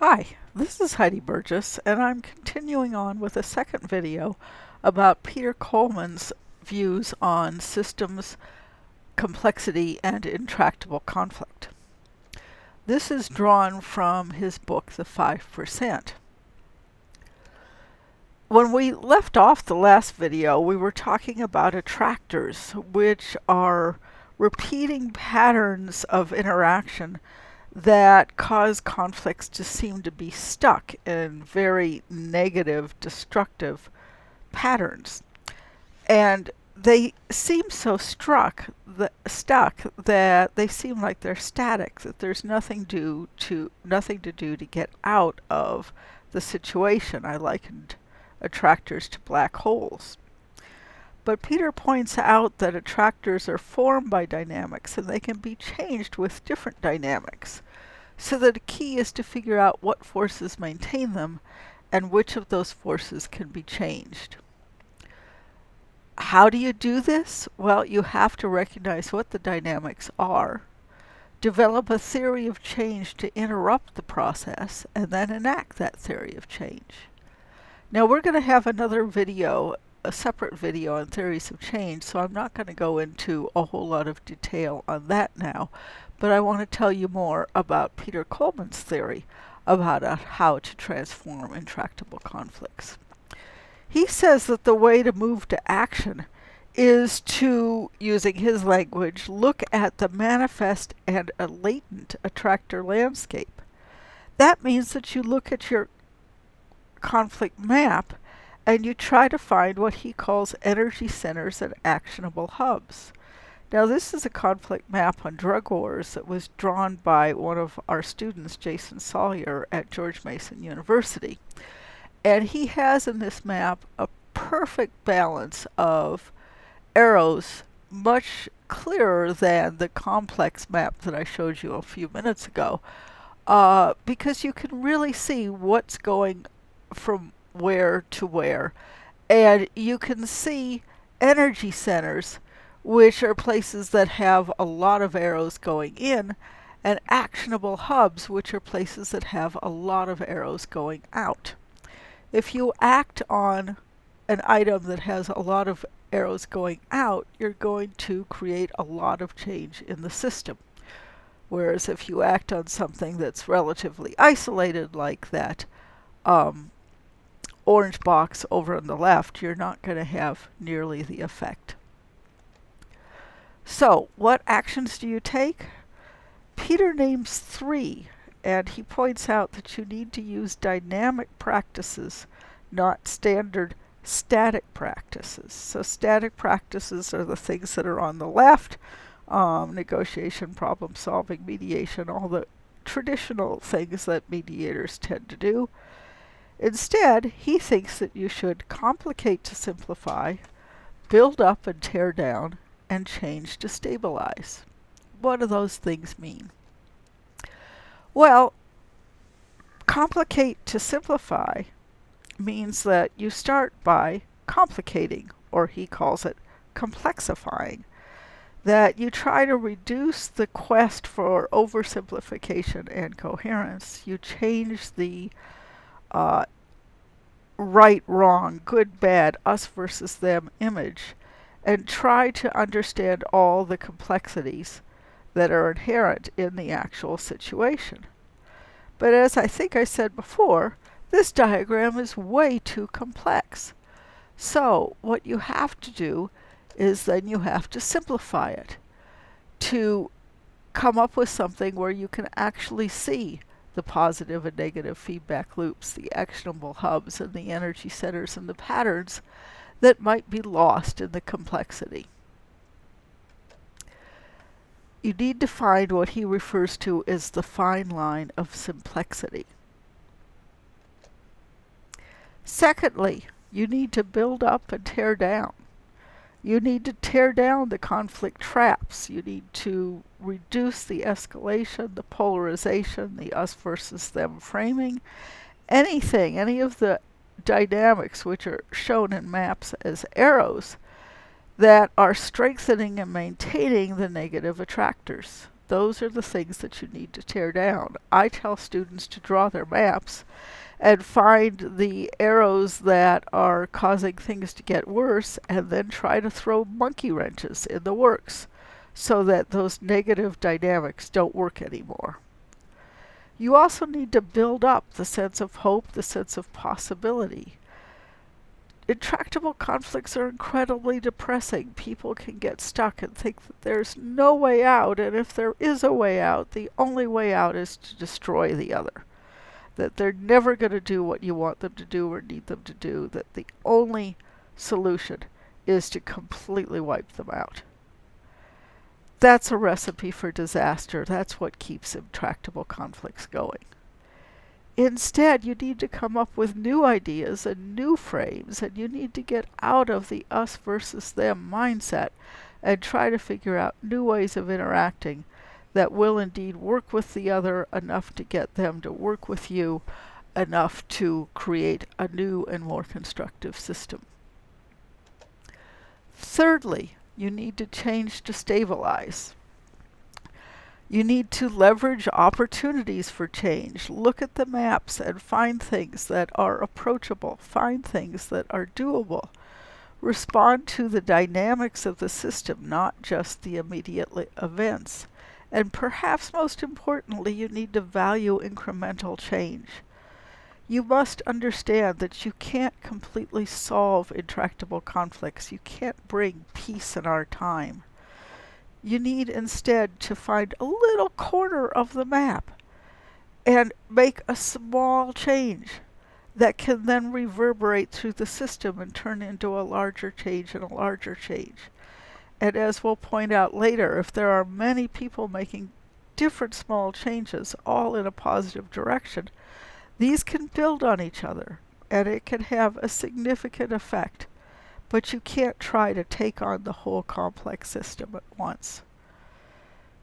Hi, this is Heidi Burgess, and I'm continuing on with a second video about Peter Coleman's views on systems, complexity, and intractable conflict. This is drawn from his book, The 5%. When we left off the last video, we were talking about attractors, which are repeating patterns of interaction that cause conflicts to seem to be stuck in very negative, destructive patterns. And they seem so stuck that they seem like they're static, that there's nothing to do to get out of the situation. I likened attractors to black holes. But Peter points out that attractors are formed by dynamics and they can be changed with different dynamics. So the key is to figure out what forces maintain them and which of those forces can be changed. How do you do this? Well, you have to recognize what the dynamics are, develop a theory of change to interrupt the process, and then enact that theory of change. Now we're going to have another video, a separate video on theories of change, so I'm not going to go into a whole lot of detail on that now, but I want to tell you more about Peter Coleman's theory about how to transform intractable conflicts. He says that the way to move to action is to, using his language, look at the manifest and a latent attractor landscape. That means that you look at your conflict map and you try to find what he calls energy centers and actionable hubs. Now this is a conflict map on drug wars that was drawn by one of our students, Jason Sawyer, at George Mason University. And he has in this map a perfect balance of arrows, much clearer than the complex map that I showed you a few minutes ago, because you can really see what's going from where to where. And you can see energy centers, which are places that have a lot of arrows going in, and actionable hubs, which are places that have a lot of arrows going out. If you act on an item that has a lot of arrows going out, you're going to create a lot of change in the system. Whereas if you act on something that's relatively isolated, like that orange box over on the left, you're not going to have nearly the effect. So, what actions do you take? Peter names 3, and he points out that you need to use dynamic practices, not standard static practices. So static practices are the things that are on the left, negotiation, problem solving, mediation, all the traditional things that mediators tend to do. Instead, he thinks that you should complicate to simplify, build up and tear down, and change to stabilize. What do those things mean? Well, complicate to simplify means that you start by complicating, or he calls it complexifying. That you try to reduce the quest for oversimplification and coherence. You change the right, wrong, good, bad, us versus them image, and try to understand all the complexities that are inherent in the actual situation. But as I think I said before, this diagram is way too complex. So what you have to do is then you have to simplify it to come up with something where you can actually see the positive and negative feedback loops, the actionable hubs, and the energy centers and the patterns that might be lost in the complexity. You need to find what he refers to as the fine line of simplexity. Secondly, you need to build up and tear down. You need to tear down the conflict traps. You need to reduce the escalation, the polarization, the us versus them framing, any of the dynamics which are shown in maps as arrows that are strengthening and maintaining the negative attractors. those are the things that you need to tear down. I tell students to draw their maps and find the arrows that are causing things to get worse, and then try to throw monkey wrenches in the works so that those negative dynamics don't work anymore. You also need to build up the sense of hope, the sense of possibility. Intractable conflicts are incredibly depressing. People can get stuck and think that there's no way out, and if there is a way out, the only way out is to destroy the other. That they're never going to do what you want them to do or need them to do, that the only solution is to completely wipe them out. That's a recipe for disaster. That's what keeps intractable conflicts going. Instead, you need to come up with new ideas and new frames, and you need to get out of the us versus them mindset and try to figure out new ways of interacting that will indeed work with the other enough to get them to work with you enough to create a new and more constructive system. Thirdly, you need to change to stabilize. You need to leverage opportunities for change. Look at the maps and find things that are approachable. Find things that are doable. Respond to the dynamics of the system, not just the immediate events. And perhaps most importantly, you need to value incremental change. You must understand that you can't completely solve intractable conflicts. You can't bring peace in our time. You need instead to find a little corner of the map and make a small change that can then reverberate through the system and turn into a larger change and a larger change. And as we'll point out later, if there are many people making different small changes, all in a positive direction, these can build on each other, and it can have a significant effect. But you can't try to take on the whole complex system at once.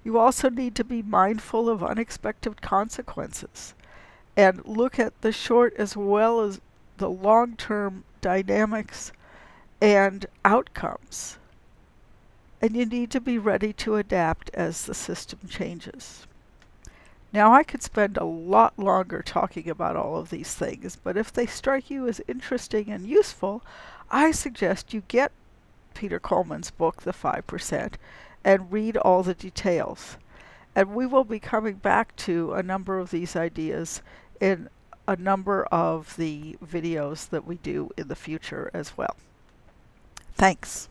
You also need to be mindful of unexpected consequences and look at the short as well as the long-term dynamics and outcomes. And you need to be ready to adapt as the system changes. Now, I could spend a lot longer talking about all of these things, but if they strike you as interesting and useful, I suggest you get Peter Coleman's book, The 5%, and read all the details. And we will be coming back to a number of these ideas in a number of the videos that we do in the future as well. Thanks.